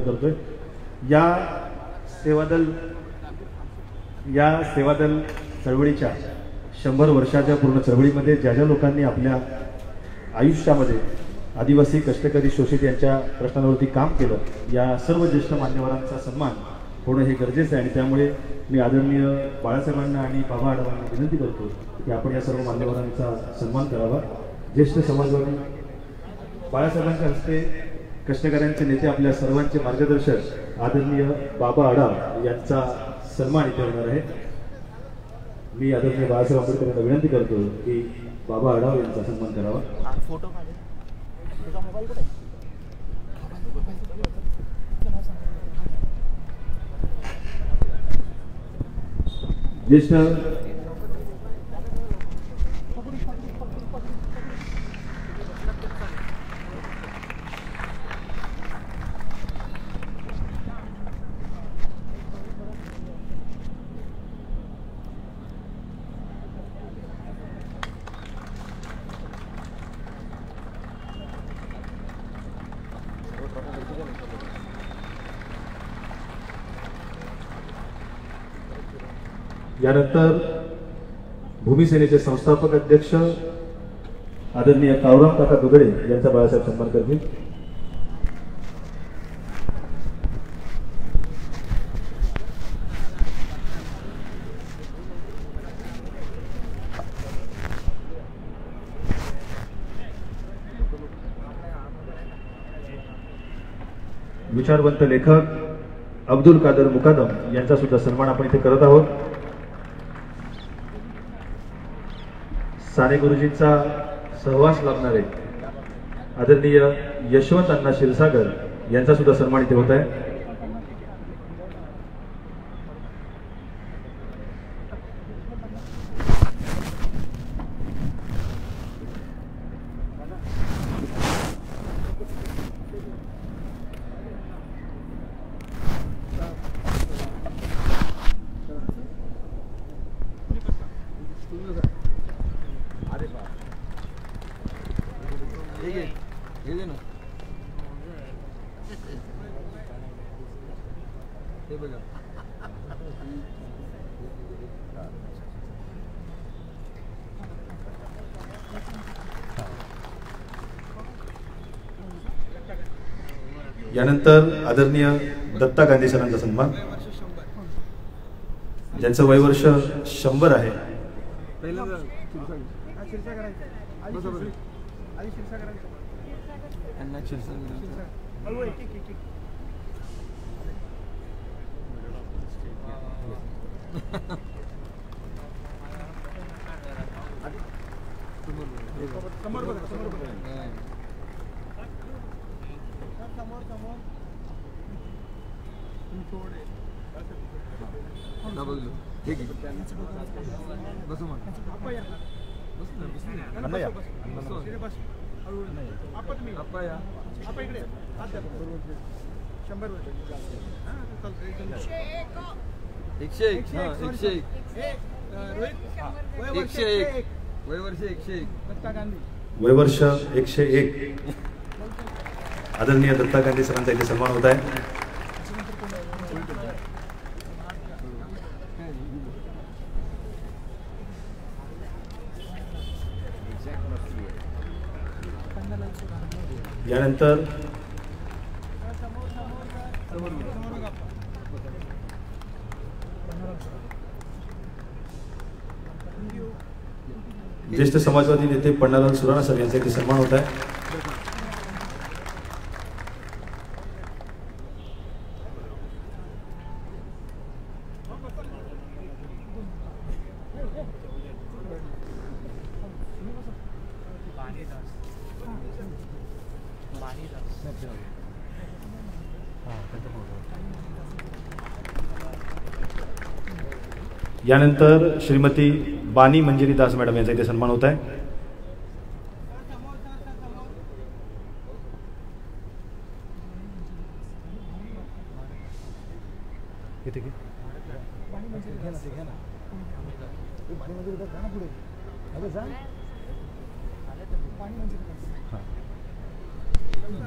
करतोय। या सेवादल चळवळीच्या 100 वर्षाच्या पूर्ण चळवळीमध्ये ज्या ज्या लोकांनी आपल्या आयुष्यामध्ये आदिवासी कष्टकरी शोषित यांच्या प्रश्नांवरती काम केलं, या सर्व ज्येष्ठ मान्यवरांचा सन्मान होणं हे गरजेचं आहे। आणि त्यामुळे मी आदरणीय बाळासाहेबांना आणि बाबा आढावांना विनंती करतो की आपण या सर्व मान्यवरांचा सन्मान करावा। ज्येष्ठ समाजवादी बाळासाहेबांच्या हस्ते कष्टकऱ्यांचे नेते आपल्या सर्वांचे मार्गदर्शक आदरणीय बाबा आढाव यांचा सन्मान इथे होणार आहे। मी आदरणीय बाळासाहेब आंबेडकर यांना विनंती करतो की बाबा आढाव यांचा सन्मान करावा। ज्येष्ठ यानंतर भूमिसेनेचे संस्थापक अध्यक्ष आदरणीय कावराम काका दुगडे यांचा बाळासाहेब सन्मान करतील। विचारवंत लेखक अब्दुल कादर मुकादम यांचा सुद्धा सन्मान आपण इथे करत आहोत। साने गुरुजींचा सहवास लाभणारे आदरणीय यशवंत अण्णा क्षीरसागर यांचा सुद्धा सन्मान इथे होत आहे। यानंतर आदरणीय दत्ता गांधी सरांचा सन्मान, ज्यांचं वयवर्ष 100 आहे। वयवर्ष 101 आदरणीय दत्ता गांधी सरांचा इथे सन्मान होत आहे। यानंतर ज्येष्ठ समाजवादी नेते पन्नालाल सुराणा सर यांचा इथे सन्मान होत आहे। यानंतर श्रीमती बानी मंजिरी दास मॅडम यांचा इथे सन्मान होत आहे।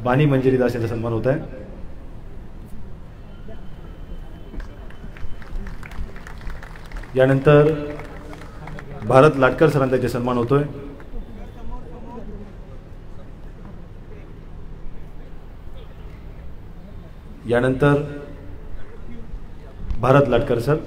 बानी मंजिरी दास यांचा सन्मान होत आहे। यानंतर भारत लाटकर सरांचा इथे सन्मान होतोय। यानंतर भारत लाटकर सर,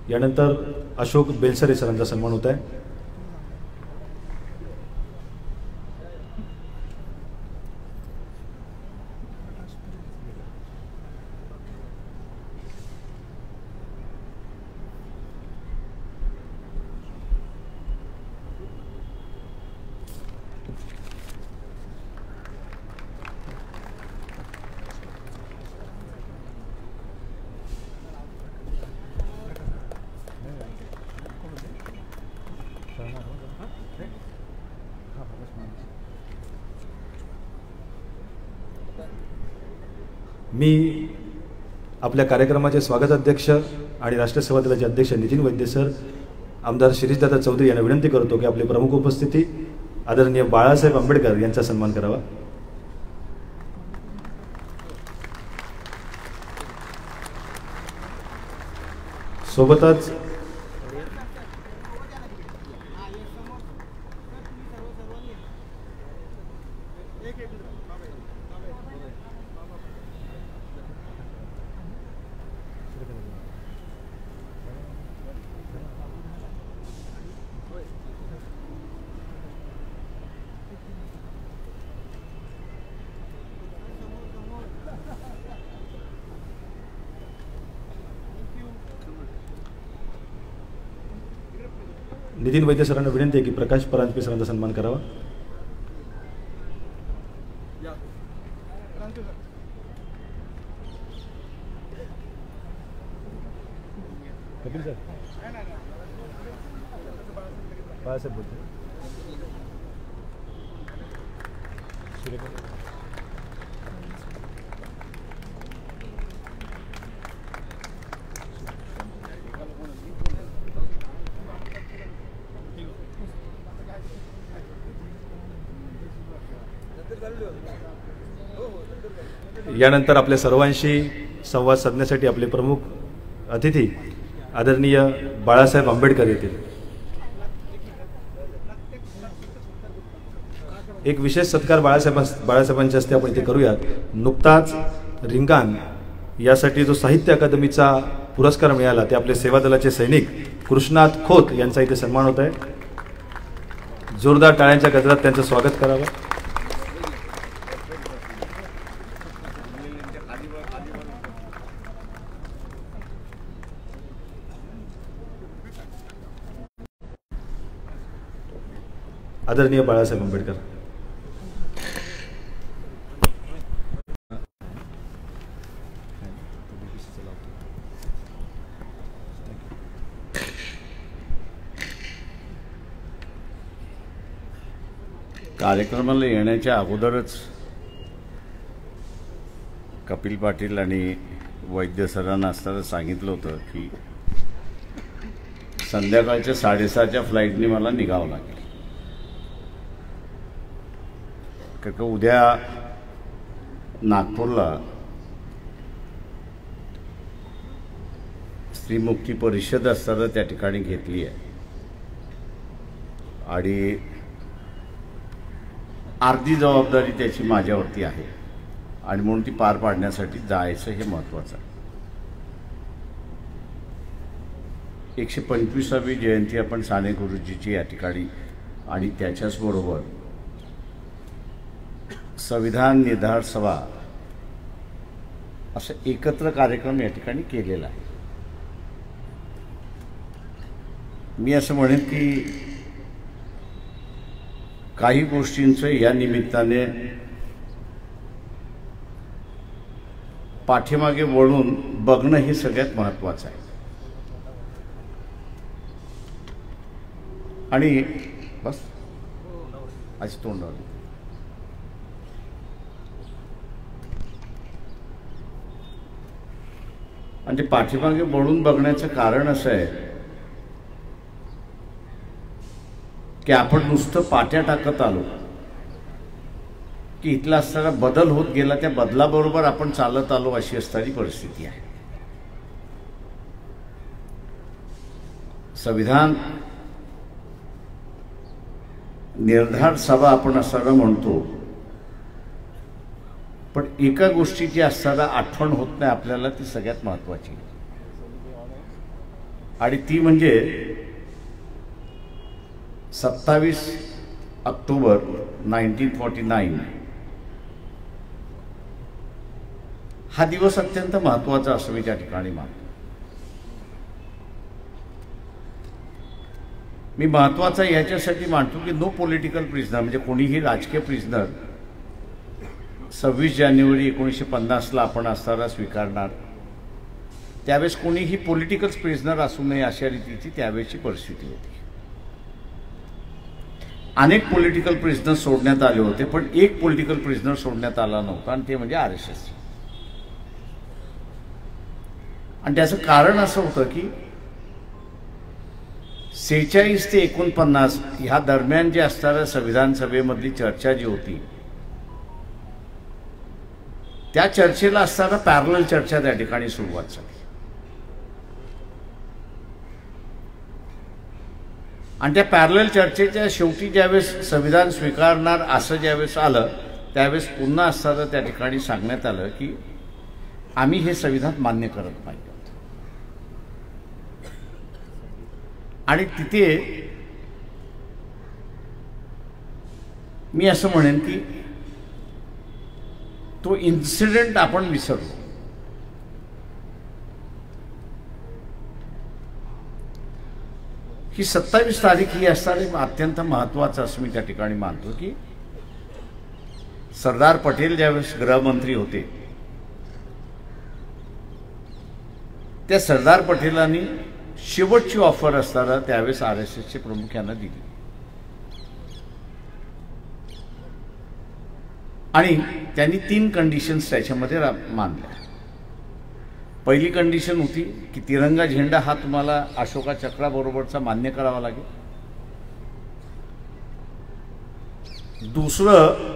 यानंतर अशोक बेलसरे सरांचा सन्मान होत आहे। मी आपल्या कार्यक्रमाचे स्वागत अध्यक्ष आणि राष्ट्रीय सेवा दलाचे अध्यक्ष नितीन वैद्य सर, आमदार शिरीषदादा चौधरी यांना विनंती करतो की आपली प्रमुख उपस्थिती आदरणीय बाळासाहेब आंबेडकर यांचा सन्मान करावा। सोबतच नितीन वैद्य सरांना विनंती आहे की प्रकाश परांजपे सरांचा सन्मान करावा। कपिल सर, बाळासाहेब बोलतो। यानंतर आपल्या सर्वांशी संवाद साधण्यासाठी आपले प्रमुख अतिथी आदरणीय बाळासाहेब आंबेडकर येतील। एक विशेष सत्कार बाळासाहेबांच्या हस्ते आपण इथे करूयात। नुकताच रिंगाण यासाठी जो साहित्य अकादमीचा पुरस्कार मिळाला ते आपले सेवा दलाचे सैनिक कृष्णात खोत यांचा इथे सन्मान होत आहे। जोरदार टाळ्यांच्या गजरात त्यांचं स्वागत करावं। आदरणीय बाळासाहेब आंबेडकर। कार्यक्रमाला येण्याच्या अगोदरच कपिल पाटील आणि वैद्य सरांना असताना सांगितलं होतं की संध्याकाळच्या 6:30च्या फ्लाईटने मला निघावं लागेल, कारण उद्या नागपूरला स्त्री मुक्ती परिषद असताना त्या ठिकाणी घेतली आहे आणि अर्धी जबाबदारी त्याची माझ्यावरती आहे आणि म्हणून ती पार पाडण्यासाठी जायचं हे महत्त्वाचं आहे। 125वी जयंती आपण साने गुरुजीची या ठिकाणी आणि त्याच्याचबरोबर संविधान निर्धार सभा असं एकत्र कार्यक्रम या ठिकाणी केलेला आहे। मी असं म्हणेन की काही गोष्टींचं या निमित्ताने पाठीमागे वळून बघणं हे सगळ्यात महत्त्वाचं आहे आणि बस आज तोंडावर आणि ते पाठीमागे वळून बघण्याचं कारण असं आहे की आपण नुसतं पाट्या टाकत आलो की इथला असताना बदल होत गेला, त्या बदलाबरोबर आपण चालत आलो अशी असणारी परिस्थिती आहे. संविधान निर्धार सभा आपण असताना म्हणतो, पण एका गोष्टीची असताना आठवण होत नाही आपल्याला, ती सगळ्यात महत्वाची, आणि ती म्हणजे 27 ऑक्टोबर 1949 हा दिवस अत्यंत महत्वाचा असं मी त्या ठिकाणी मानतो. मी महत्वाचा याच्यासाठी मानतो की नो पॉलिटिकल प्रिझनर, म्हणजे कोणीही राजकीय प्रिझनर 26 जानेवारी 1950ला आपण असताना स्वीकारणार, त्यावेळेस कोणीही पॉलिटिकल प्रिझनर असू नये अशा रीतीची त्यावेळेची परिस्थिती होती. अनेक पॉलिटिकल प्रिझनर सोडण्यात आले होते, पण एक पॉलिटिकल प्रिझनर सोडण्यात आला नव्हता, आणि ते म्हणजे RSS. आणि त्याचं कारण असं होतं की 46 ते 49 ह्या दरम्यान जे असणाऱ्या संविधान सभेमधली चर्चा जी होती, त्या चर्चेला असताना पॅरलल चर्चा त्या ठिकाणी सुरुवात झाली. आणि त्या पॅरलल चर्चेच्या शेवटी ज्यावेळेस संविधान स्वीकारणार असं ज्यावेळेस आलं, त्यावेळेस पुन्हा असताना त्या ठिकाणी सांगण्यात आलं की आम्ही हे संविधान मान्य करत नाही. आणि तिथे मी असं म्हणेन की तो इन्सिडेंट आपण विसरलो. ही 27 तारीख ही असणारी अत्यंत महत्वाचं असं मी त्या ठिकाणी मानतो की सरदार पटेल ज्यावेळेस गृहमंत्री होते, त्या सरदार पटेलांनी शेवटची ऑफर असताना त्यावेळेस RSSचे प्रमुख यांना दिली, आणि त्यांनी 3 कंडिशन्स त्याच्यामध्ये मानल्या. पहिली कंडिशन होती की तिरंगा झेंडा हा तुम्हाला अशोका चक्राबरोबरचा मान्य करावा लागेल. दुसरं,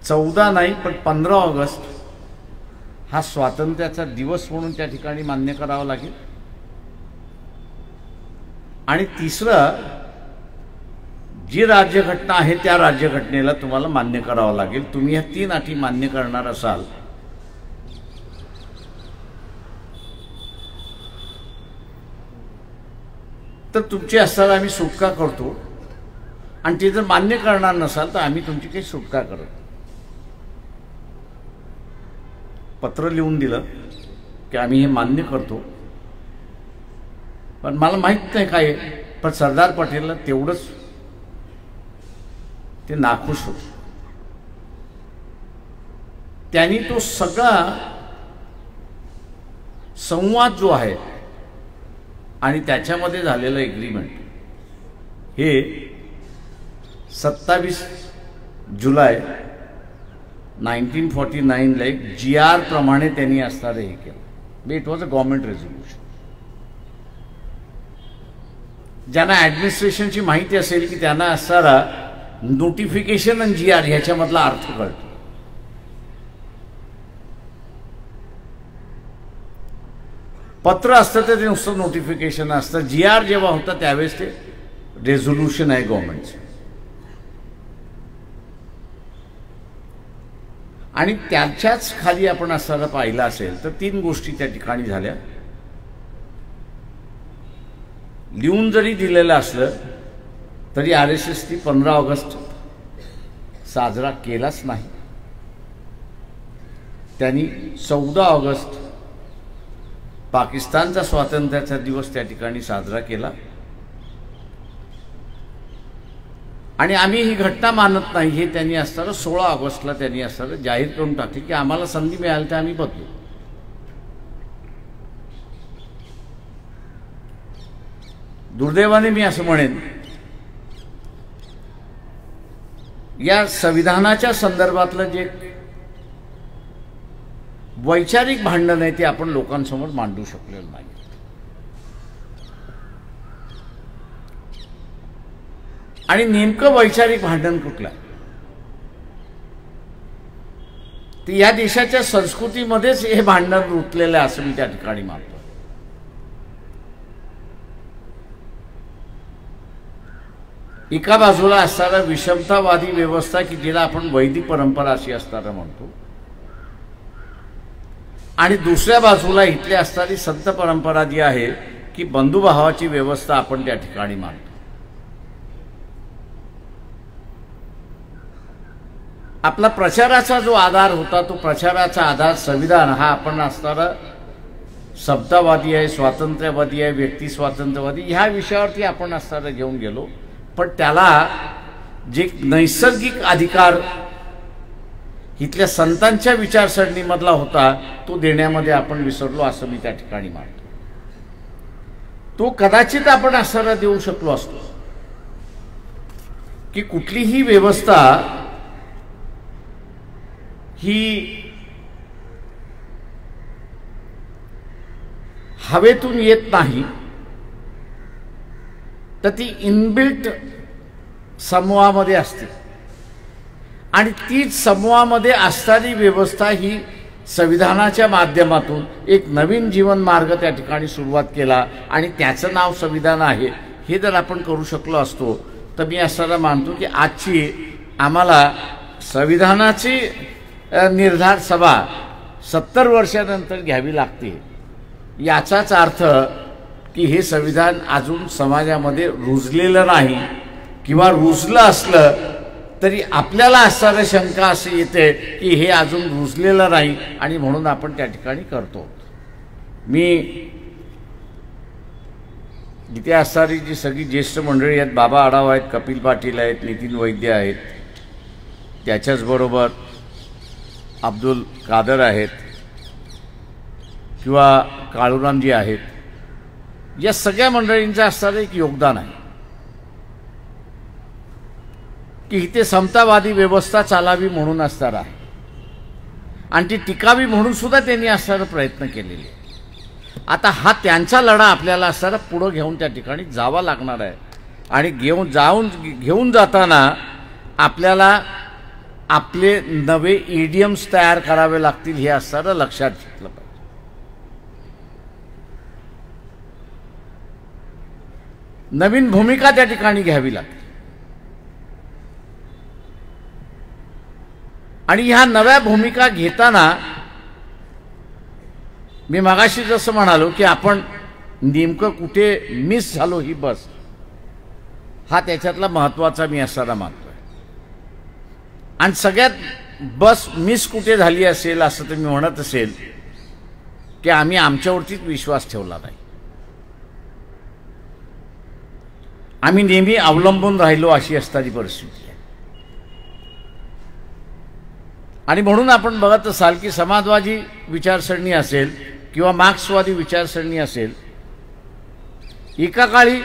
चौदा नाही पण 15 ऑगस्ट हा स्वातंत्र्याचा दिवस म्हणून त्या ठिकाणी मान्य करावा लागेल. आणि तिसरं, जी राज्यघटना आहे त्या राज्यघटनेला तुम्हाला मान्य करावं लागेल. तुम्ही ह्या 3 अटी मान्य करणार असाल तर तुमची असताना आम्ही सुटका करतो, आणि ते जर मान्य करणार नसाल तर आम्ही तुमची काही सुटका करत. पत्र लिहून दिलं की आम्ही हे मान्य करतो, पण मला माहित नाही काय, पण सरदार पटेलला तेवढंच ते नाखुश होते. त्यांनी तो सगळा संवाद जो आहे आणि त्याच्यामध्ये झालेलं एग्रीमेंट हे 27 जुलै 1949ला एक GR प्रमाणे त्यांनी असणारं हे केलं. It was a government resolution. ज्यांना ॲडमिनिस्ट्रेशनची माहिती असेल की त्यांना असणारा नोटिफिकेशन आणि GR ह्याच्यामधला अर्थ कळतो. पत्र असतं तर ते नुसतं नोटिफिकेशन असतं. GR जेव्हा होतं त्यावेळेस ते रेझोल्युशन आहे गव्हर्नमेंटचं. आणि त्याच्याच खाली आपण असताना पाहिलं असेल तर 3 गोष्टी त्या ठिकाणी झाल्या. लिहून जरी दिलेलं असलं तरी RSSने 15 ऑगस्ट साजरा केलाच नाही. त्यांनी 14 ऑगस्ट पाकिस्तानचा स्वातंत्र्याचा दिवस त्या ठिकाणी साजरा केला. आणि आम्ही ही घटना मानत नाही हे त्यांनी असताना 16 ऑगस्टला त्यांनी असताना जाहीर करून टाकले की आम्हाला संधी मिळाली तर आम्ही बदलू. दुर्दैवाने मी असं म्हणेन या संविधानाच्या संदर्भातलं जे वैचारिक भांडण आहे ते आपण लोकांसमोर मांडू शकलेलं नाही. आणि नेमकं वैचारिक भांडण कुठलं आहे ते या देशाच्या संस्कृतीमध्येच हे भांडण रुतलेलं आहे असं मी त्या ठिकाणी मानतो. एका बाजूला असणारा विषमतावादी व्यवस्था की जिला आपण वैदिक परंपरा अशी असताना म्हणतो, आणि दुसऱ्या बाजूला इथली असणारी संत परंपरा जी आहे की बंधुभावाची व्यवस्था आपण त्या ठिकाणी मानतो. आपला प्रचाराचा जो आधार होता तो प्रचाराचा आधार संविधान हा आपण असणारा समतावादी आहे, स्वातंत्र्यवादी आहे, व्यक्ती स्वातंत्र्यवादी ह्या विषयावरती आपण असणारा घेऊन गेलो. पण त्याला जे नैसर्गिक अधिकार इथल्या संतांच्या विचारसरणीमधला होता तो देण्यामध्ये आपण विसरलो असं मी त्या ठिकाणी मानतो. तो कदाचित आपण असणारा देऊ शकलो असतो की कुठलीही व्यवस्था ही हवेतून येत नाही, तर ती इनबिल्ट समूहामध्ये असते आणि तीच समूहामध्ये असणारी व्यवस्था ही संविधानाच्या माध्यमातून एक नवीन जीवन मार्ग त्या ठिकाणी सुरुवात केला आणि त्याचं नाव संविधान आहे. हे जर आपण करू शकलो असतो तर मी असं मानतो की आजची आम्हाला संविधानाची निर्धार सभा 70 वर्षानंतर घ्यावी लागते. याचाच अर्थ की हे संविधान अजून समाजामध्ये रुजलेलं नाही, किंवा रुजलं असलं तरी आपल्याला असणारी शंका अशी येते की हे अजून रुजलेलं नाही आणि म्हणून आपण त्या ठिकाणी करतो. मी इथे असणारी जी सगळी ज्येष्ठ मंडळी आहेत, बाबा आढाव आहेत, कपिल पाटील आहेत, नितीन वैद्य आहेत, त्याच्याचबरोबर अब्दुल कादर आहेत किंवा काळूरामजी आहेत, या सगळ्या मंडळींचं असणारं एक योगदान आहे की इथे समतावादी व्यवस्था चालावी म्हणून असणार आहे आणि ती टिकावी म्हणून सुद्धा त्यांनी असणारा प्रयत्न केलेले. आता हा त्यांचा लढा आपल्याला असणारा पुढं घेऊन त्या ठिकाणी जावा लागणार आहे आणि घेऊन जाताना आपल्याला आपले नवे इडियम्स तयार करावे लागतील हे असणारं लक्षात घेतलं पाहिजे. नवीन भूमिका त्या ठिकाणी घ्यावी लागते आणि ह्या नव्या भूमिका घेताना मी मगाशी जसं म्हणालो की आपण नेमकं कुठे मिस झालो ही बस, हा त्याच्यातला महत्त्वाचा मी असायला मानतोय. आणि सगळ्यात बस मिस कुठे झाली असेल असं तर मी म्हणत असेल की आम्ही आमच्यावरतीच विश्वास ठेवला नाही, आम्ही नेहमी अवलंबून राहिलो अशी असणारी परिस्थिती आहे. आणि म्हणून आपण बघत असाल की समाजवादी विचारसरणी असेल किंवा मार्क्सवादी विचारसरणी असेल, एका काळी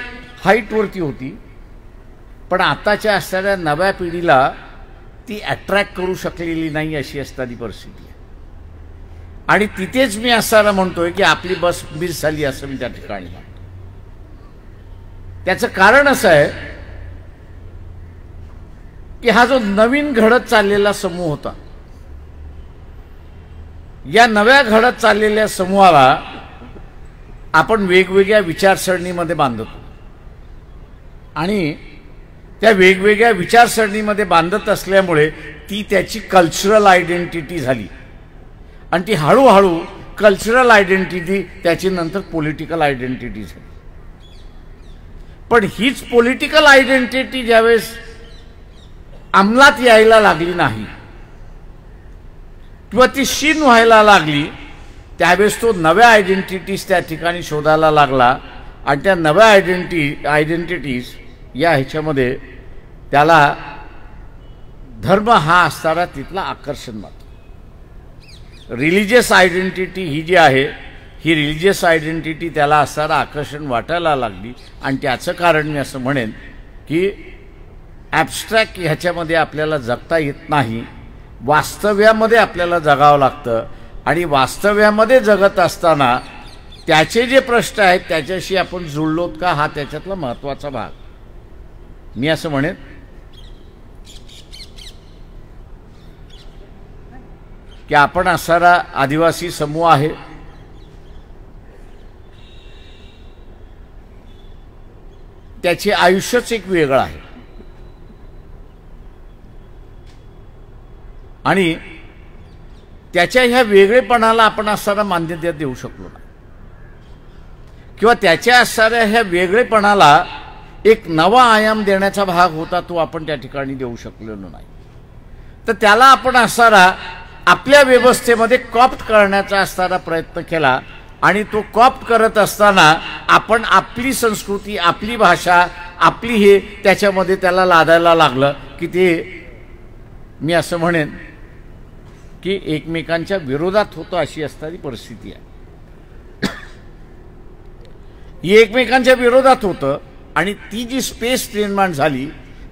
हाईटवरती होती, पण आताच्या असणाऱ्या नव्या पिढीला ती अट्रॅक्ट करू शकलेली नाही अशी असणारी परिस्थिती आहे. आणि तिथेच मी असं म्हणतोय की आपली बस मिस झाली असं मी त्या ठिकाणी म्हणतो. त्याचं कारण असं आहे की हा जो नवीन घडत चाललेला समूह होता, या नव्या घडत चाललेल्या समूहाला आपण वेगवेगळ्या विचारसरणीमध्ये बांधतो आणि त्या वेगवेगळ्या विचारसरणीमध्ये बांधत असल्यामुळे ती त्याची कल्चरल आयडेंटिटी झाली आणि ती हळूहळू कल्चरल आयडेंटिटी त्याची नंतर पॉलिटिकल आयडेंटिटी झाली. पण हीच पॉलिटिकल आयडेंटिटी ज्यावेळेस अंमलात यायला लागली नाही किंवा ती क्षीण व्हायला लागली, त्यावेळेस तो नव्या आयडेंटिटीज त्या ठिकाणी शोधायला लागला आणि त्या नव्या आयडेंटिटीज या ह्याच्यामध्ये त्याला धर्म हा असणारा तिथला आकर्षण मात्र. रिलिजियस आयडेंटिटी ही जी आहे, ही रिलिजियस आयडेंटिटी त्याला असणारा आकर्षण वाटायला लागली आणि त्याचं कारण मी असं म्हणेन की ॲब्स्ट्रॅक्ट ह्याच्यामध्ये आपल्याला जगता येत नाही, वास्तव्यामध्ये आपल्याला जगावं लागतं. आणि वास्तव्यामध्ये जगत असताना त्याचे जे प्रश्न आहेत त्याच्याशी आपण जुळलोत का, हा त्याच्यातला महत्त्वाचा भाग. मी असं म्हणेन की आपण असणारा आदिवासी समूह आहे, त्याचे आयुष्यच एक वेगळं आहे. आणि त्याच्या ह्या वेगळेपणाला आपण असणारा मान्यता देऊ शकलो नाही, किंवा त्याच्या असणाऱ्या ह्या वेगळेपणाला एक नवा आयाम देण्याचा भाग होता तो आपण त्या ठिकाणी देऊ शकलेलो नाही. तर त्याला आपण असणारा आपल्या व्यवस्थेमध्ये कॉप्ट करण्याचा असणारा प्रयत्न केला. आणि तो कॉप्ट करत असताना आपण आपली संस्कृती, आपली भाषा, आपली हे त्याच्यामध्ये त्याला लादायला लागलं की ते, मी असं म्हणेन की एकमेकांच्या विरोधात होतं अशी असणारी परिस्थिती आहे. ही एकमेकांच्या विरोधात होतं. आणि ती जी स्पेस निर्माण झाली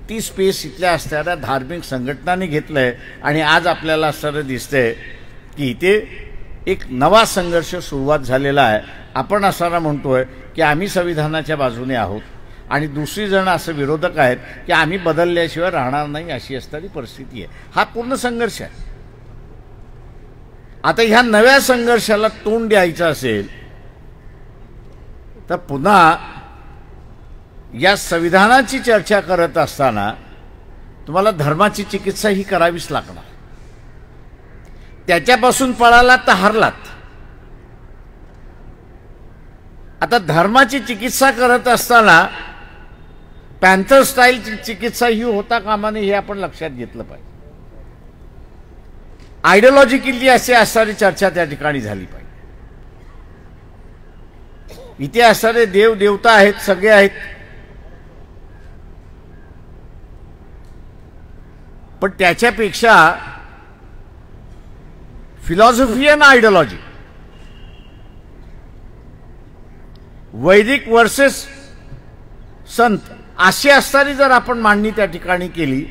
ती स्पेस इथल्या असणाऱ्या धार्मिक संघटनांनी घेतलंय. आणि आज आपल्याला असं दिसतंय की इथे एक नवा संघर्ष सुरुवात झालेला आहे. आपण असणारा म्हणतोय की आम्ही संविधानाच्या बाजूने आहोत आणि दुसरी जण असं विरोधक आहेत की आम्ही बदलल्याशिवाय राहणार नाही अशी असणारी परिस्थिती आहे. हा पूर्ण संघर्ष आहे. आता ह्या नव्या संघर्षाला तोंड द्यायचं असेल तर पुन्हा या संविधानाची चर्चा करत असताना तुम्हाला धर्माची चिकित्सा ही करावीच लागणार. त्याच्यापासून पळाला तर हरलात. आता धर्माची चिकित्सा करत असताना पॅन्थर स्टाईल चिकित्सा ही होता कामा नये हे आपण लक्षात घेतलं पाहिजे. आयडिओलॉजिकली असे असणारी चर्चा त्या ठिकाणी झाली पाहिजे. इथे असणारे देव देवता आहेत, सगळे आहेत, पण त्याच्यापेक्षा फिलॉसॉफी आणि आयडिओलॉजी, वैदिक वर्सेस संत अशी असणारी जर आपण मांडणी त्या ठिकाणी केली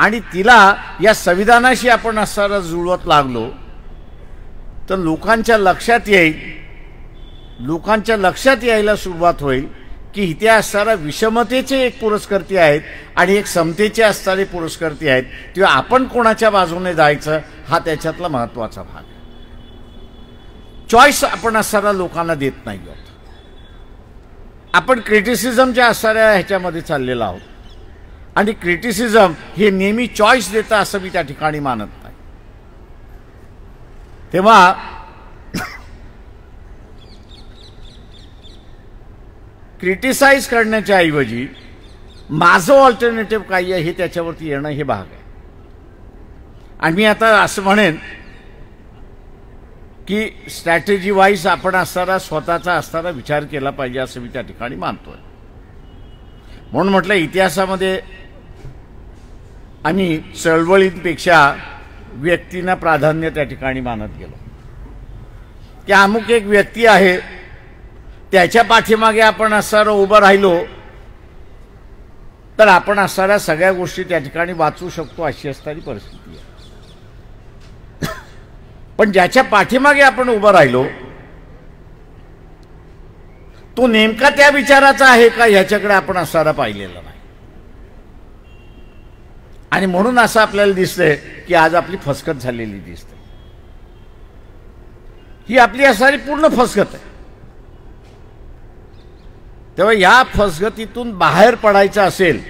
आणि तिला या संविधानाशी आपण असणारा जुळवत लागलो तर लोकांच्या लक्षात यायला सुरुवात होईल की इथे असणारा विषमतेचे एक पुरस्कर्ते आहेत आणि एक समतेचे असणारे पुरस्कर्ते आहेत. तेव्हा आपण कोणाच्या बाजूने जायचं हा त्याच्यातला महत्त्वाचा भाग आहे. चॉईस आपण असणारा लोकांना देत नाही आहोत. आपण क्रिटिसिझमच्या असणाऱ्या ह्याच्यामध्ये चाललेलो आहोत. आणि क्रिटिसिझम हे नेहमी चॉईस देतं असं मी त्या ठिकाणी मानत नाही. तेव्हा क्रिटिसाइज करण्याच्या ऐवजी माझं ऑल्टरनेटिव्ह काय आहे हे त्याच्यावरती येणं हे भाग आहे. आणि मी आता असं म्हणेन की स्ट्रॅटेजी वाईज आपण असणारा स्वतःचा असणारा विचार केला पाहिजे असं मी त्या ठिकाणी मानतोय. म्हणून म्हटलं इतिहासामध्ये आम्ही चळवळींपेक्षा व्यक्तींना प्राधान्य त्या ठिकाणी मानत गेलो की अमुक एक व्यक्ती आहे त्याच्या पाठीमागे आपण असणारं उभं राहिलो तर आपण असणाऱ्या सगळ्या गोष्टी त्या ठिकाणी वाचू शकतो अशी असणारी परिस्थिती आहे. पण ज्याच्या पाठीमागे आपण उभं राहिलो तो नेमका त्या विचाराचा आहे का ह्याच्याकडे आपण असणारा पाहिलेला नाही. आणि म्हणून असं आपल्याला दिसतंय की आज आपली फसगत झालेली दिसते. ही आपली असणारी पूर्ण फसगत आहे. तेव्हा या फसगतीतून बाहेर पडायचं असेल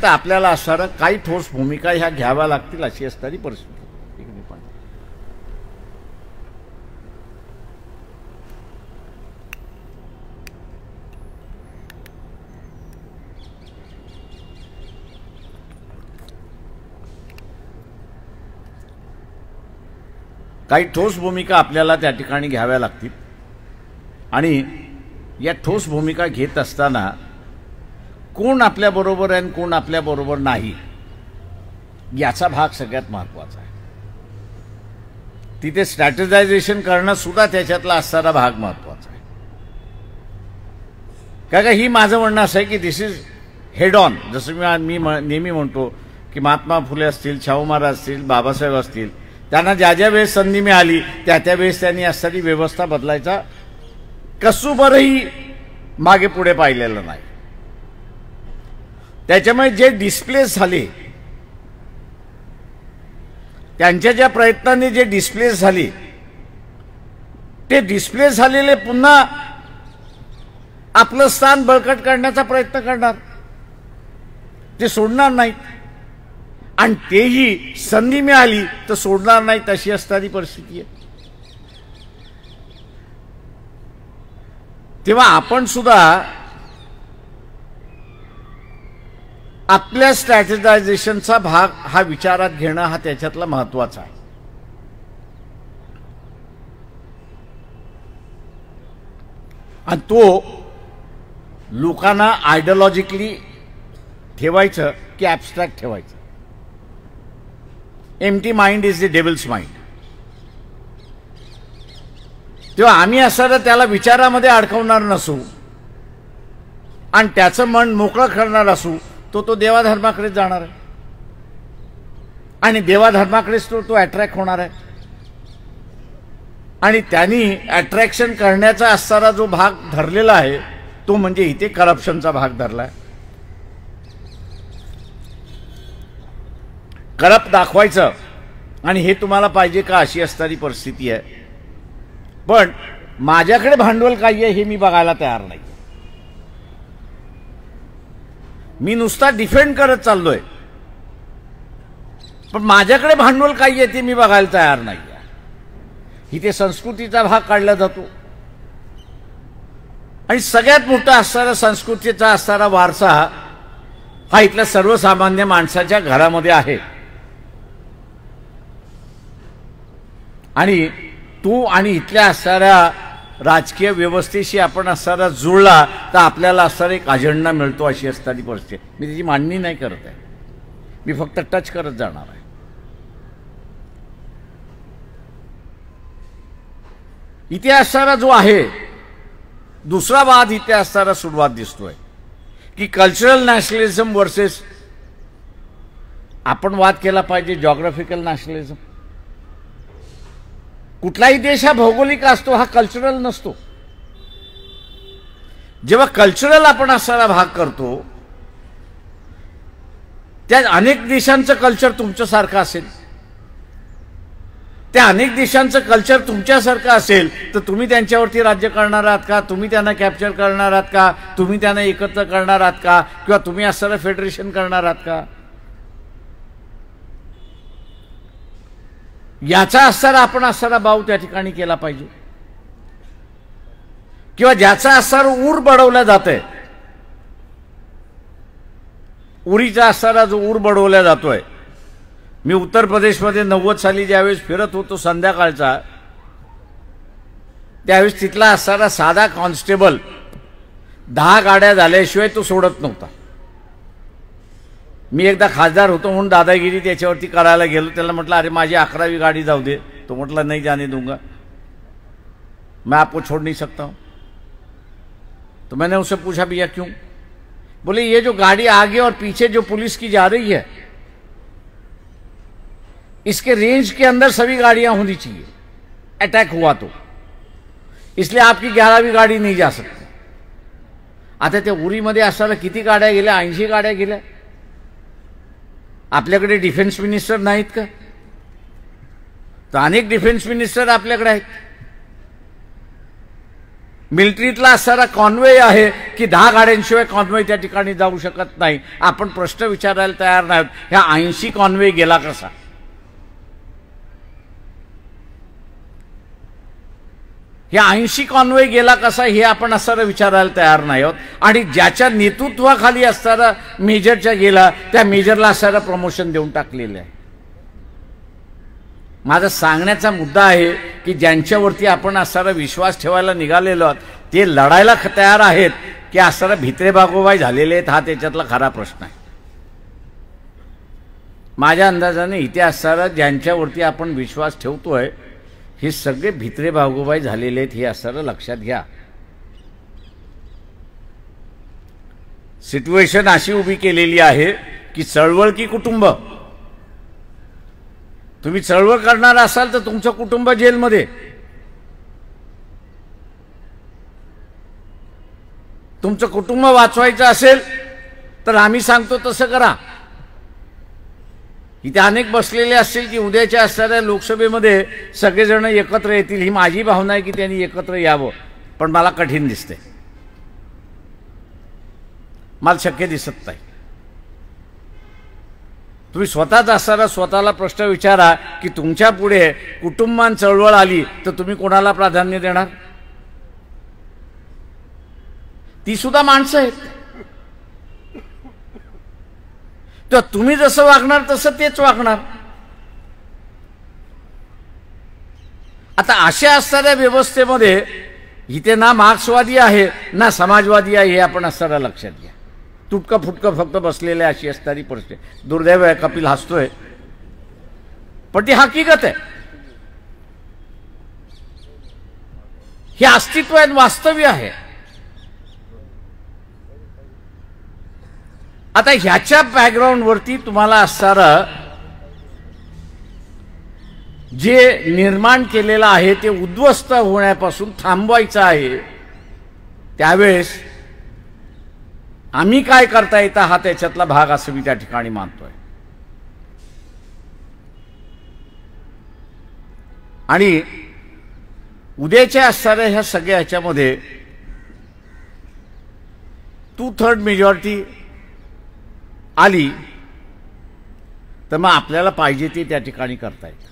तर आपल्याला असणारं काही ठोस भूमिका ह्या घ्याव्या लागतील अशी असणारी परिस्थिती. काही ठोस भूमिका आपल्याला त्या ठिकाणी घ्याव्या लागतील. आणि या ठोस भूमिका घेत असताना कोण आपल्याबरोबर आहे आणि कोण आपल्याबरोबर नाही याचा भाग सगळ्यात महत्त्वाचा आहे. तिथे स्ट्रॅटेजायझेशन करणं सुद्धा त्याच्यातला असणारा भाग महत्त्वाचा आहे. का ही माझं म्हणणं असं आहे की दिस इज हेड ऑन. जसं मी नेहमी म्हणतो की महात्मा फुले असतील, शाहू महाराज असतील, बाबासाहेब असतील, त्यांना ज्या ज्या वेळेस संधी मिळाली त्या त्या वेळेस त्यांनी असणारी व्यवस्था बदलायचा कसुबरही मागे पुढे पाहिलेलं नाही. त्याच्यामुळे जे डिस्प्लेस झाले, त्यांच्या ज्या प्रयत्नांनी जे डिस्प्लेस झाले, ते डिस्प्लेस झालेले पुन्हा आपलं स्थान बळकट करण्याचा प्रयत्न करणार, ते सोडणार नाहीत. आणि तेही संधी मिळाली तर सोडणार नाहीत अशी असणारी परिस्थिती आहे. तेव्हा आपण सुद्धा आपल्या स्ट्रॅटेजायझेशनचा भाग हा विचारात घेणं हा त्याच्यातला महत्वाचा आहे. आणि तो लोकांना आयडिओलॉजिकली ठेवायचं की ॲब्स्ट्रॅक्ट ठेवायचं. Empty mind is the devil's mind. तेव्हा आम्ही असं त्याला विचारामध्ये अडकवणार नसू आणि त्याचं मन मोकळं करणार असू, तो देवाधर्माकडेच जाणार आहे आणि देवाधर्माकडेच तो अट्रॅक्ट होणार आहे. आणि त्यांनी अट्रॅक्शन करण्याचा असणारा जो भाग धरलेला आहे तो म्हणजे इथे करप्शनचा भाग धरलाय. करप्ट दाखवायचं आणि हे तुम्हाला पाहिजे का अशी असणारी परिस्थिती आहे. पण माझ्याकडे भांडवल काय आहे हे मी बघायला तयार नाही. मी नुसता डिफेंड करत चाललोय, पण माझ्याकडे भांडवल काय आहे ते मी बघायला तयार नाही. इथे संस्कृतीचा भाग काढला जातो आणि सगळ्यात मोठा असणारा संस्कृतीचा असणारा वारसा हा इथल्या सर्वसामान्य माणसाच्या घरामध्ये आहे. आणि तू आणि इथल्या असणाऱ्या राजकीय व्यवस्थेशी आपण असणारा जुळला तर आपल्याला असणारा एक अजेंडा मिळतो अशी असणारी परिस्थिती. मी त्याची मांडणी नाही करत आहे, मी फक्त टच करत जाणार आहे. इथे असणारा जो आहे दुसरा वाद इथे असणारा सुरुवात दिसतोय की कल्चरल नॅशनलिझम वर्सेस आपण वाद केला पाहिजे जॉग्राफिकल नॅशनलिझम. कुठलाही देश हा भौगोलिक असतो, हा कल्चरल नसतो. जेव्हा कल्चरल आपण असायला भाग करतो त्या अनेक देशांचं कल्चर तुमच्यासारखं असेल, त्या अनेक देशांचं कल्चर तुमच्यासारखं असेल तर तुम्ही त्यांच्यावरती राज्य करणार आहात का? तुम्ही त्यांना कॅप्चर करणार आहात का? तुम्ही त्यांना एकत्र करणार आहात का? किंवा तुम्ही असणारं फेडरेशन करणार आहात का? याचा असणारा आपण असणारा भाव त्या ठिकाणी केला पाहिजे. किंवा ज्याचा असणारा ऊर बडवला जातोय, उरीचा असणारा जो ऊर बडवला जातोय. मी उत्तर प्रदेशमध्ये 90 साली ज्यावेळेस फिरत होतो संध्याकाळचा, त्यावेळेस तिथला असणारा साधा कॉन्स्टेबल 10 गाड्या झाल्याशिवाय तो सोडत नव्हता. मी एकदा खासदार होतो म्हणून दादागिरी त्याच्यावरती करायला गेलो. त्याला म्हटलं अरे माझी 11वी गाडी जाऊ दे. तो म्हटला नहीं जाने दूंगा, मैं आपको छोड़ नहीं सकता हूं. तो मैंने उससे पूछा भैया क्यों? बोले ये जो गाड़ी आगे और पीछे जो पुलिस की जा रही है इसके रेंज के अंदर सभी गाड़ियां होनी चाहिए, अटैक हुआ तो, इसलिए आपकी 11वीं गाड़ी नहीं जा सकती. आता त्या उरीमध्ये असताना किती गाड्या गेल्या? 80 गाड्या गेल्या. आपल्याकडे डिफेन्स मिनिस्टर नाहीत का? तर अनेक डिफेन्स मिनिस्टर आपल्याकडे आहेत. मिलिटरीतला असणारा कॉन्वे आहे की 10 गाड्यांशिवाय कॉन्वे त्या ठिकाणी जाऊ शकत नाही. आपण प्रश्न विचारायला तयार नाहीत, ह्या 80 कॉन्वे गेला कसा? ह्या 80 कॉन्वे गेला कसा हे आपण असणारा विचारायला तयार नाही आहोत. आणि ज्याच्या नेतृत्वाखाली असणारा मेजरच्या गेला त्या मेजरला असणारा प्रमोशन देऊन टाकलेलं आहे. माझा सांगण्याचा मुद्दा आहे की ज्यांच्यावरती आपण असणारा विश्वास ठेवायला निघालेलो आहोत ते लढायला तयार आहेत की असणारा भित्रे भागोबाई झालेले आहेत, हा त्याच्यातला खरा प्रश्न आहे. माझ्या अंदाजाने इथे असणारा ज्यांच्यावरती आपण विश्वास ठेवतोय हे सगळे भित्रे भागोबाई झालेले आहेत, हे असणारं लक्षात घ्या. सिच्युएशन अशी उभी केलेली आहे की चळवळ की कुटुंब. तुम्ही चळवळ करणार असाल तर तुमचं कुटुंब जेलमध्ये, तुमचं कुटुंब वाचवायचं असेल तर आम्ही सांगतो तसं करा. इथे अनेक बसलेले असतील की उद्याच्या असणाऱ्या लोकसभेमध्ये सगळेजण एकत्र येतील. ही माझी भावना आहे की त्यांनी एकत्र यावं, पण मला कठीण दिसते, मला शक्य दिसत नाही. तुम्ही स्वतःच असताना स्वतःला प्रश्न विचारा की तुमच्या पुढे कुटुंबान चळवळ आली तर तुम्ही कोणाला प्राधान्य देणार? ती सुद्धा माणसं आहेत. तर तुम्ही जसं वागणार तसं तेच वागणार. आता अशा असणाऱ्या व्यवस्थेमध्ये इथे ना मार्क्सवादी आहे ना समाजवादी आहे, हे आपण असताना लक्षात घ्या. तुटकं फुटकं फक्त बसलेले अशी असणारी परिस्थिती. दुर्दैव आहे, कपिल हसतोय, पण ती हकीकत आहे. हे अस्तित्व आहे, वास्तव्य आहे. आता ह्याच्या बॅकग्राऊंडवरती तुम्हाला असणारं जे निर्माण केलेलं आहे ते उद्ध्वस्त होण्यापासून थांबवायचं आहे. त्यावेळेस आम्ही काय करता येतं हा त्याच्यातला भाग असं मी त्या ठिकाणी मानतोय. आणि उद्याच्या असणाऱ्या ह्या सगळ्या ह्याच्यामध्ये 2/3 मेजॉरिटी आली तर मग आपल्याला पाहिजे ते त्या ठिकाणी करता येतं.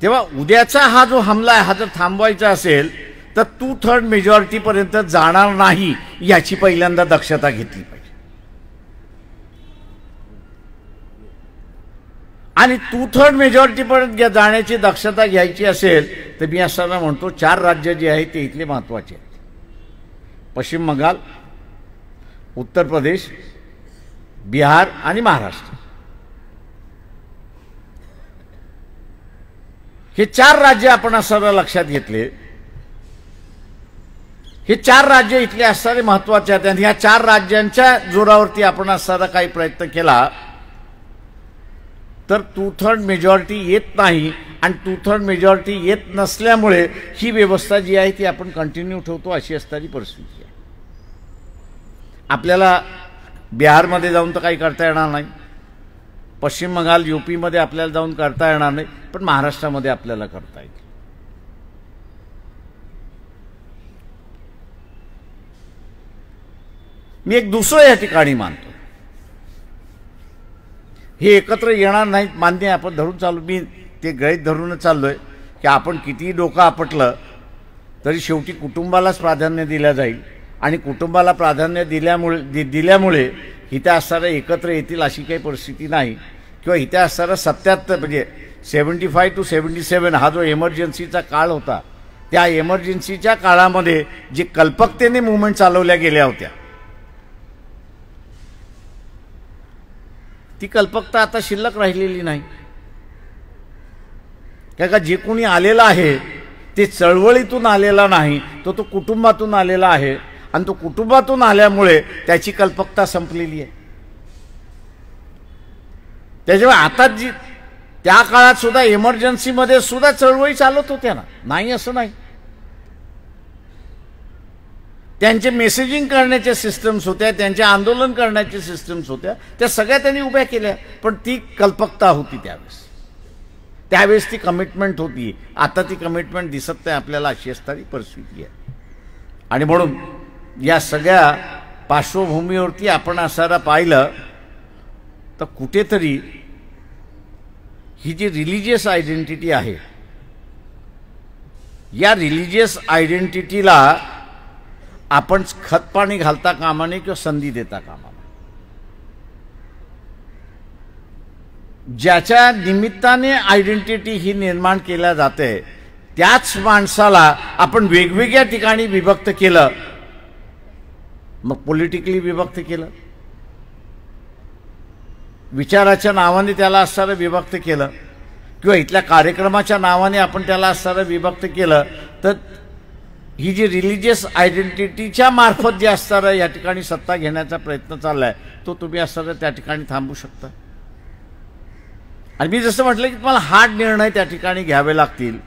तेव्हा उद्याचा हा जो हमला आहे हा जर थांबवायचा असेल तर 2/3 मेजॉरिटीपर्यंत जाणार नाही याची पहिल्यांदा दक्षता घेतली पाहिजे. आणि 2/3 मेजॉरिटीपर्यंत जाण्याची दक्षता घ्यायची असेल तर मी असताना म्हणतो 4 राज्य जे आहेत ते इथले महत्त्वाचे आहेत. पश्चिम बंगाल, उत्तर प्रदेश, बिहार आणि महाराष्ट्र. हे 4 राज्य आपण असताना लक्षात घेतले. हे 4 राज्य इथले असणारे महत्त्वाचे आहेत. आणि ह्या 4 राज्यांच्या जोरावरती आपण असणारा काही प्रयत्न केला तर 2/3 मेजॉरिटी येत नाही. आणि 2/3 मेजॉरिटी येत नसल्यामुळे ही व्यवस्था जी आहे ती आपण कंटिन्यू ठेवतो अशी असणारी परिस्थिती आहे. आपल्याला बिहारमध्ये जाऊन तर काही करता येणार नाही, पश्चिम बंगाल यूपीमध्ये आपल्याला जाऊन करता येणार नाही, पण महाराष्ट्रामध्ये आपल्याला करता येईल. मी एक दुसरं या ठिकाणी मानतो, हे एकत्र येणार नाहीत मान्य, आपण धरून चालू. मी ते गृहीत धरूनच चाललोय की आपण कितीही डोकं आपटलं तरी शेवटी कुटुंबालाच प्राधान्य दिलं जाईल. आणि कुटुंबाला प्राधान्य दिल्यामुळे इथे असणारं एकत्र येतील अशी काही परिस्थिती नाही. किंवा इथे असणारं 77 म्हणजे 75 to 77 हा जो इमर्जन्सीचा काळ होता, त्या इमर्जन्सीच्या काळामध्ये जे कल्पकतेने मुवमेंट चालवल्या गेल्या होत्या ती कल्पकता आता शिल्लक राहिलेली नाही. का जे कोणी आलेला आहे ते चळवळीतून आलेला नाही, तो कुटुंबातून आलेला आहे. आणि तो कुटुंबातून आल्यामुळे त्याची कल्पकता संपलेली आहे. त्याच्यामुळे आता जी त्या काळात सुद्धा इमर्जन्सीमध्ये सुद्धा चळवळी चालत होत्या ना, नाही असं नाही. त्यांचे मेसेजिंग करण्याच्या सिस्टम्स होत्या, त्यांचे आंदोलन करण्याच्या सिस्टम्स होत्या, त्या सगळ्या त्यांनी उभ्या केल्या. पण ती कल्पकता होती त्यावेळेस ती कमिटमेंट होती. आता ती कमिटमेंट दिसत नाही आपल्याला, अशी असणारी परिस्थिती आहे. आणि म्हणून या सगळ्या पार्श्वभूमीवरती आपण असणारा पाहिलं तर कुठेतरी ही जी रिलिजियस आयडेंटिटी आहे, या रिलिजियस आयडेंटिटीला आपण खतपाणी घालता कामा नये किंवा संधी देता कामा नये. ज्याच्या निमित्ताने आयडेंटिटी ही निर्माण केल्या जाते त्याच माणसाला आपण वेगवेगळ्या ठिकाणी विभक्त केलं, मग पॉलिटिकली विभक्त केलं, विचाराच्या नावाने त्याला असणारं विभक्त केलं, किंवा इथल्या कार्यक्रमाच्या नावाने आपण त्याला असणारं विभक्त केलं, तर ही जी रिलिजियस आयडेंटिटीच्या मार्फत जे असणारं या ठिकाणी सत्ता घेण्याचा प्रयत्न चाललाय तो तुम्ही असणारं त्या ठिकाणी थांबू शकता. आणि मी जसं म्हटलं की तुम्हाला हार्ड निर्णय त्या ठिकाणी घ्यावे लागतील.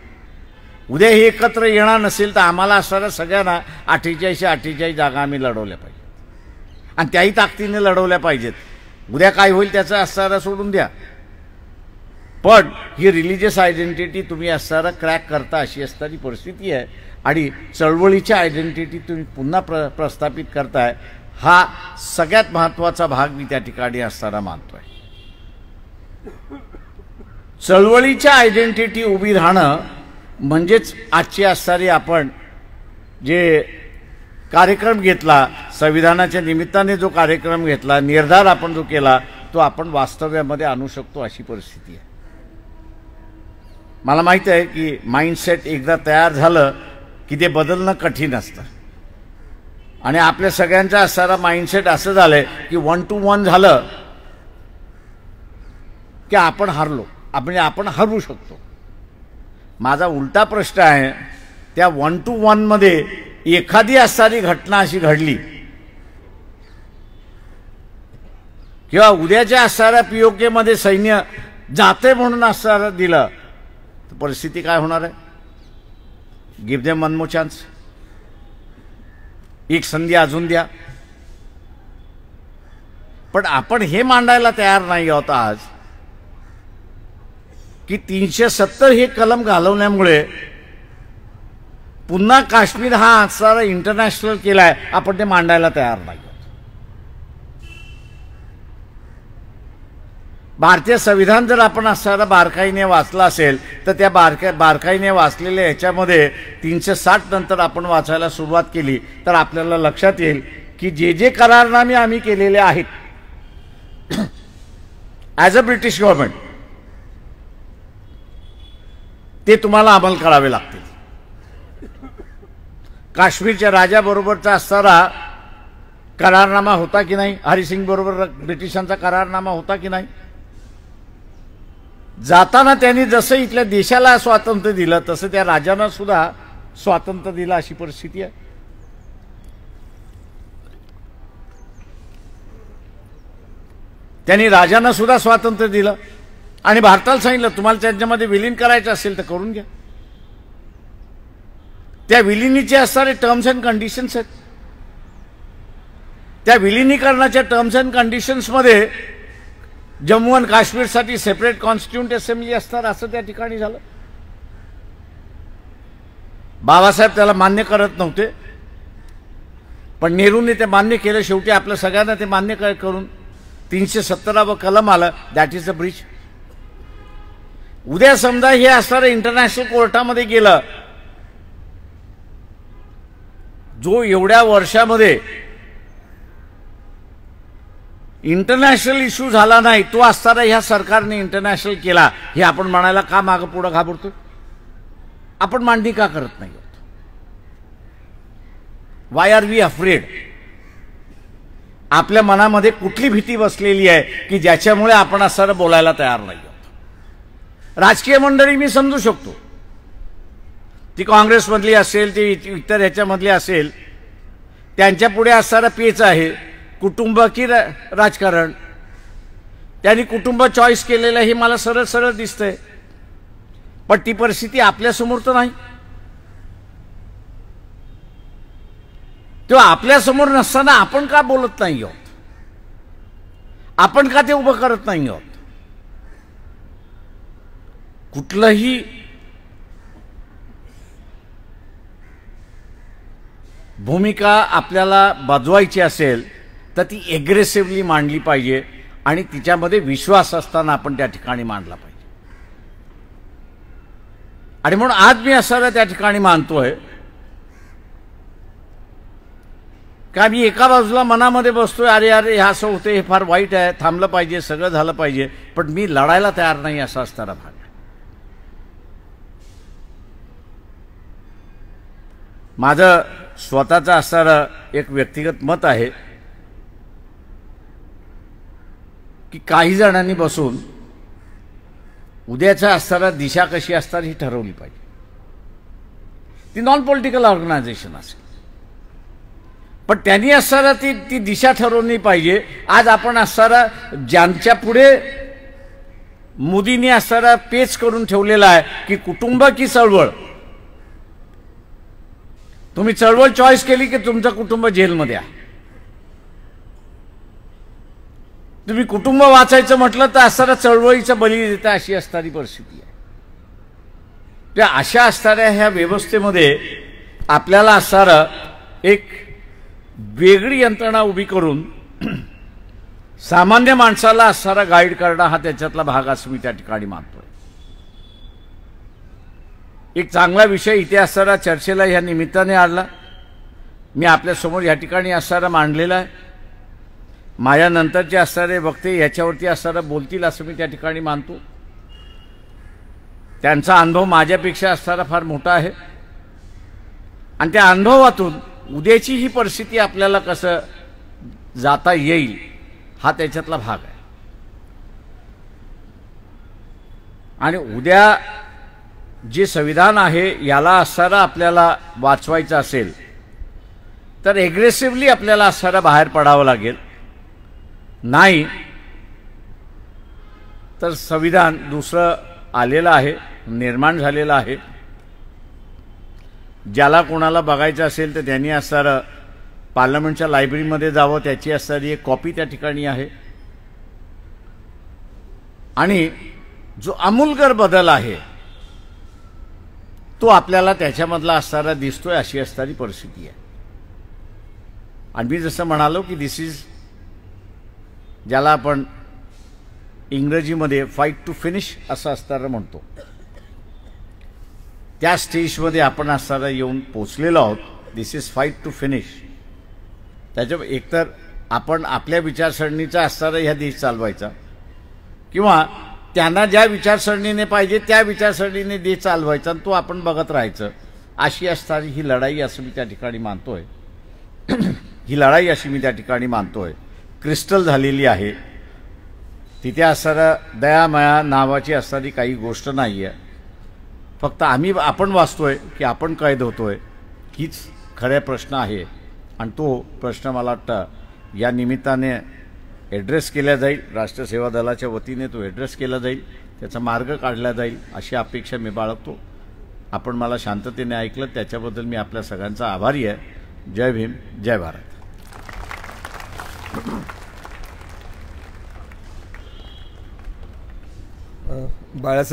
उद्या हे एकत्र येणार नसेल तर आम्हाला असणाऱ्या सगळ्यांना 48 जागा आम्ही लढवल्या पाहिजेत आणि त्याही ताकदीने लढवल्या पाहिजेत. उद्या काय होईल त्याचं असणारा सोडून द्या, पण ही रिलिजियस आयडेंटिटी तुम्ही असणारा क्रॅक करता अशी असणारी परिस्थिती आहे. आणि चळवळीच्या आयडेंटिटी तुम्ही पुन्हा प्रस्थापित करताय, हा सगळ्यात महत्त्वाचा भाग मी त्या ठिकाणी असताना मानतोय. चळवळीच्या आयडेंटिटी उभी राहणं म्हणजेच आजची असणारी आपण जे कार्यक्रम घेतला, संविधानाच्या निमित्ताने जो कार्यक्रम घेतला, निर्धार आपण जो केला तो आपण वास्तव्यामध्ये आणू शकतो अशी परिस्थिती आहे. मला माहिती आहे की माइंडसेट एकदा तयार झालं की ते बदलणं कठीण असतं आणि आपल्या सगळ्यांचा असणारा माइंडसेट असं झालंय की 1 to 1 झालं की आपण हारलो, आपण हरवू शकतो. माझा उलटा प्रश्न आहे, त्या 1 to 1 मध्ये एखादी असणारी घटना अशी घडली किंवा उद्याच्या असणाऱ्या POK मध्ये सैन्य जाते म्हणून असणारं दिलं तर परिस्थिती काय होणार आहे? Give them one more chance, एक संधी अजून द्या. पण आपण हे मांडायला तयार नाही आहोत आज की 370 हे कलम घालवण्यामुळे पुन्हा काश्मीर हा असणारा इंटरनॅशनल केलाय, आपण ते मांडायला तयार नाही आहोत. भारतीय संविधान जर आपण असणारा बारकाईने वाचला असेल तर त्या बारकाईने वाचलेल्या ह्याच्यामध्ये 360 नंतर आपण वाचायला सुरुवात केली तर आपल्याला लक्षात येईल की जे जे करारनामे आम्ही केलेले आहेत ॲज अ ब्रिटिश गव्हर्नमेंट ते तुम्हाला अंमल करावे लागतील. काश्मीरच्या राजाबरोबरचा असणारा करारनामा होता की नाही? हरिसिंग बरोबर ब्रिटिशांचा करारनामा होता की नाही? जाताना त्यांनी जसं इथल्या देशाला स्वातंत्र्य दिलं तसं त्या राजांना सुद्धा स्वातंत्र्य दिलं अशी परिस्थिती आहे. त्यांनी राजांना सुद्धा स्वातंत्र्य दिलं आणि भारताला सांगितलं तुम्हाला त्यांच्यामध्ये विलीन करायचं असेल तर करून घ्या. त्या विलिनीचे असणारे टर्म्स अँड कंडिशन्स आहेत. त्या विलिनीकरणाच्या टर्म्स अँड कंडिशन्समध्ये जम्मू आणि काश्मीरसाठी सेपरेट कॉन्स्टिट्यूंट असेंब्ली असणार असं त्या ठिकाणी झालं. बाबासाहेब त्याला मान्य करत नव्हते, पण नेहरूंनी ते मान्य केलं. शेवटी आपल्या सगळ्यांना ते मान्य करून 317वा कलम आलं, दॅट इज अ ब्रीच. उद्या समजा हे असणारं इंटरनॅशनल कोर्टामध्ये गेलं, जो एवढ्या वर्षामध्ये इंटरनॅशनल इश्यू झाला नाही तो असताना ह्या सरकारने इंटरनॅशनल केला, हे आपण म्हणायला का मागं पुढं घाबरतो? आपण मांडणी का करत नाही आहोत? Why are we afraid? आपल्या मनामध्ये कुठली भीती बसलेली आहे की ज्याच्यामुळे आपण असं बोलायला तयार नाही आहोत? राजकीय मंडळी मी समजू शकतो, ती काँग्रेसमधली असेल, ती इतर ह्याच्यामधली असेल, त्यांच्या पुढे असणारा पेच आहे कुटुंब की राजकारण. त्यांनी कुटुंब चॉईस केलेलं हे मला सरळ सरळ दिसतंय, पण ती परिस्थिती आपल्यासमोर तर नाही. तेव्हा आपल्यासमोर नसताना आपण का बोलत नाही आहोत? आपण का ते उभं करत नाही आहोत? कुठलंही भूमिका आपल्याला बजवायची असेल तर ती एग्रेसिव्हली मांडली पाहिजे आणि तिच्यामध्ये विश्वास असताना आपण त्या ठिकाणी मांडला पाहिजे. आणि म्हणून आज मी असं त्या ठिकाणी मानतोय का मी एका बाजूला मनामध्ये बसतोय, अरे अरे हे असं होतं, हे फार वाईट आहे, थांबलं पाहिजे, सगळं झालं पाहिजे, पण मी लढायला तयार नाही असा असणारा भाग आहे. माझं स्वतःचं असणारं एक व्यक्तिगत मत आहे की काही जणांनी बसून उद्याच्या असणारा दिशा कशी असणार ही ठरवली पाहिजे. ती नॉन पॉलिटिकल ऑर्गनायझेशन असेल, पण त्यांनी असणारा ती दिशा ठरवली पाहिजे. आज आपण असणारा ज्यांच्या पुढे मोदींनी असणारा पेच करून ठेवलेला आहे की कुटुंब की चळवळ. तुम्ही चळवळ चॉईस केली की तुमचं कुटुंब जेलमध्ये आहे. तुम्ही कुटुंब वाचायचं म्हटलं तर असणारा चळवळीचा बळी देता अशी असणारी परिस्थिती आहे. त्या अशा असणाऱ्या ह्या व्यवस्थेमध्ये आपल्याला असणारं एक वेगळी यंत्रणा उभी करून सामान्य माणसाला असणारा गाईड करणं हा त्याच्यातला भाग असं मी त्या ठिकाणी मानतोय. एक चांगला विषय इथे असणारा चर्चेला ह्या निमित्ताने आणला. मी आपल्यासमोर या ठिकाणी असणारा मांडलेला आहे. माझ्यानंतरचे असणारे वक्ते याच्यावरती असणारा बोलतील असं मी त्या ठिकाणी मानतो. त्यांचा अनुभव माझ्यापेक्षा असणारा फार मोठा आहे आणि त्या अनुभवातून उद्याची ही परिस्थिती आपल्याला कसं जाता येईल हा त्याच्यातला भाग आहे. आणि उद्या जे संविधान आहे याला असणारा आपल्याला वाचवायचं असेल तर एग्रेसिव्हली आपल्याला असणारा बाहेर पडावं लागेल. नाही तर संविधान दुसरं आलेलं आहे, निर्माण झालेलं आहे. ज्याला कोणाला बघायचं असेल तर त्यांनी असणारं पार्लमेंटच्या लायब्ररीमध्ये जावं. त्याची असणारी एक कॉपी त्या ठिकाणी आहे. आणि जो आमूलगर बदल आहे तो आपल्याला त्याच्यामधला असणारा दिसतोय अशी असणारी परिस्थिती आहे. आणि मी जसं म्हणालो की दिस इज ज्याला आपण इंग्रजीमध्ये फाईट टू फिनिश असं असणारं म्हणतो त्या स्टेजमध्ये आपण असणारा येऊन पोचलेलो आहोत. दिस इज फाईट टू फिनिश. त्याच्या एकतर आपण आपल्या विचारसरणीचा असणारा ह्या देश चालवायचा किंवा त्यांना ज्या विचारसरणीने पाहिजे त्या विचारसरणीने देश चालवायचा आणि तो आपण बघत राहायचं अशी असणारी ही लढाई असं मी त्या ठिकाणी मानतोय. ही लढाई अशी मी त्या ठिकाणी मानतोय क्रिस्टल झालेली आहे. तिथे असणारं दयामाया नावाची असणारी काही गोष्ट नाही आहे. फक्त आपण वाचतोय की आपण कैद होतोय हीच खऱ्या प्रश्न आहे. आणि तो प्रश्न मला वाटतं या निमित्ताने ॲड्रेस केला जाईल. राष्ट्रीय सेवा दलाच्या वतीने तो ॲड्रेस केला जाईल, त्याचा मार्ग काढला जाईल अशी अपेक्षा मी बाळगतो. आपण मला शांततेने ऐकलं त्याच्याबद्दल मी आपल्या सगळ्यांचा आभारी आहे. जय भीम, जय भारत. बाळासाहेब